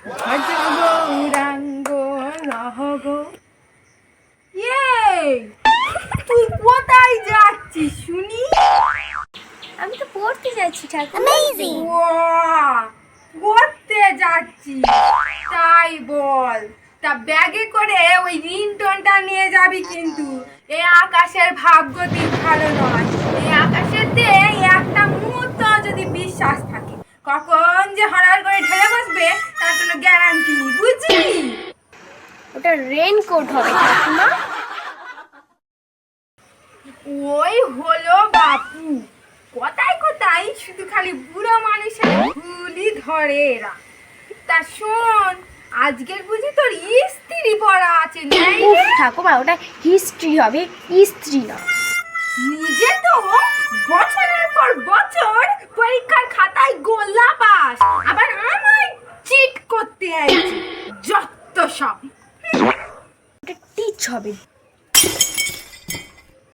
গৌরাঙ্গ রহগ। তুই কোথায় যাচ্ছিস শুনি? আমি তো পড়তে যাচ্ছি ঠাকুর। পড়তে যাচ্ছিস তাই বল। তা ব্যাগে করে ওই রিংটোনটা নিয়ে যাবি কিন্তু। এই আকাশের ভাগ্যটি ভালো নয়। এই আকাশেতে একটা মুহূর্ত যদি বিশ্বাস থাকে, কখন যে হঠাৎ করে ঢেলে বসবে তার কোনো গ্যারান্টি নেই, বুঝলি? ওটা রেনকোট হবে ঠাকুমা। ওই হলো বাপু। কোথায় কোথায় শুধু খালি বুড়ো মানুষের ভুলই ধরে এরা। তা শোন, আজকের বুঝি তোর স্ত্রী পড়া আছে নাই রে? ঠাকুমা ওটা হিস্ট্রি হবে, স্ত্রী না। নিজে তো বছরের পর বছর পরীক্ষার খাতায় গোল্লা পাস, আবার আমায় চিট করতে আইছি। যত সব। ওটা টিচ হবে।